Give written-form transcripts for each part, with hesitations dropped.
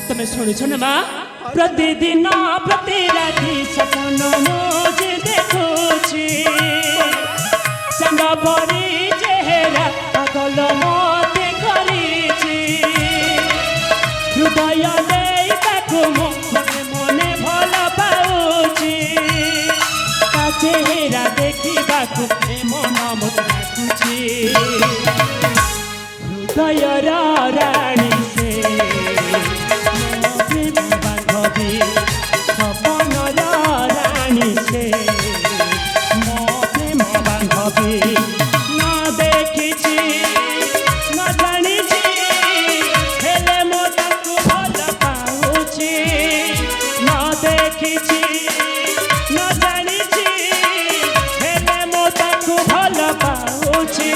तमे शुणुछ ना माँ प्रतिदिन प्रति राति सपन मुझे देखुछि संग परी चेहरा पागल मते करिछि हृदय देई ताकु मने मने भल पाउछि ता चेहरा देखिबाकु मन मते डाकुछि हृदय राणी से सपन रानी से मो प्रेम बांधवी न देखी न जानी हेले मो ताकू भल पाऊछि न देखी न जानी हेले मो ताकू भल पाऊछि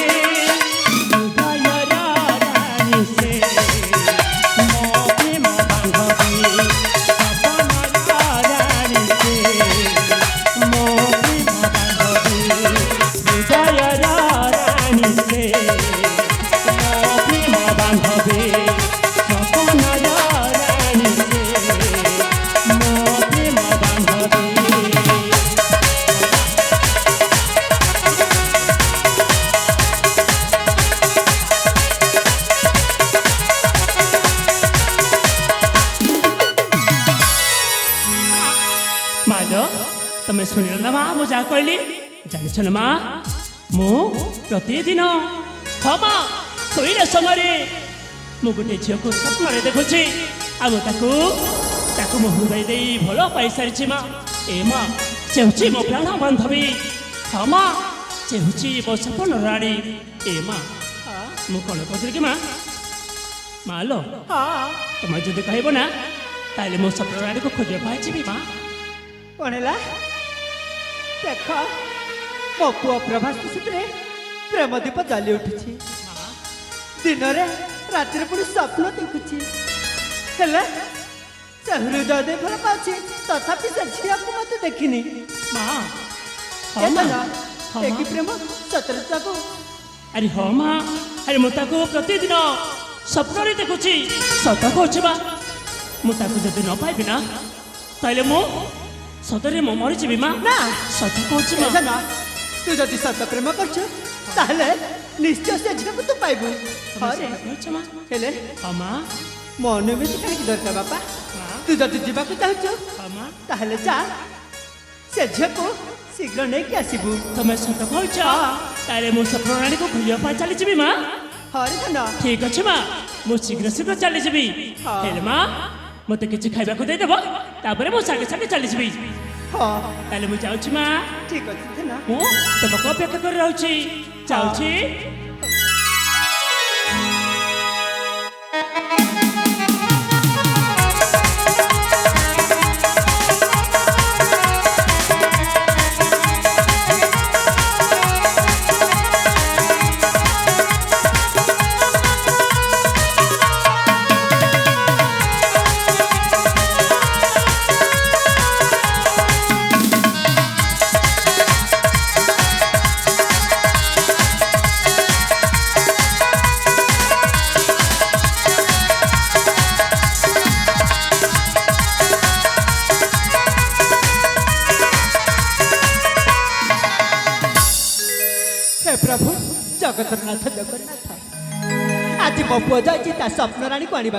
तमें शुण ना माँ मुझे कहली जान ना माँ मु प्रतिदिन हाँ माँ शोला समय मु गोटे झील को स्वप्न देखुची आको मो हृदय दे भल पाई सारी माँ ए माँ से हूँ मो प्राण बांधवी हाँ माँ से हूँ मो सपन राणी ए माँ मु कौन कहती कि माँ माँ लो तुम जब कह ना ताले मो सपन राणी को खोज पाई माँ कौन है देख मो पुआ प्रभास प्रेम दीप जली उठी दिन राति पुणी स्वप्न देखुची हृदय दे भल पाची तथापि से झील को मत देखनी प्रेम सतरता को अरे हाँ माँ अरे मुझे प्रतिदिन स्वप्न देखुची सत कह मुझे जब न पाइबी ना ताले मु सतरे मो मरीजी माँ ना सत कहना तू जदि सत प्रेम कर निश्चय से झील को तू पाइबू मन में कहीं दरकार बापा तू जदि जावाक चाहूँ जा से झील को शीघ्र नहीं आसबू तुम सत कह मो सपन राणी को खोजा चली माँ ठीक अच्छे माँ मुझे शीघ्र शीघ्र चली जी माँ मत कि खावा देदेव तापर मो सागे सागे चली जी ताले मुझे जाऊँ माँ ठीक अच्छे तुमको अपेक्षा कर रही जाऊँगी प्रभु जगतरनाथ जगन्नाथ आज मो पुआ जाइए स्वप्न राणी को आने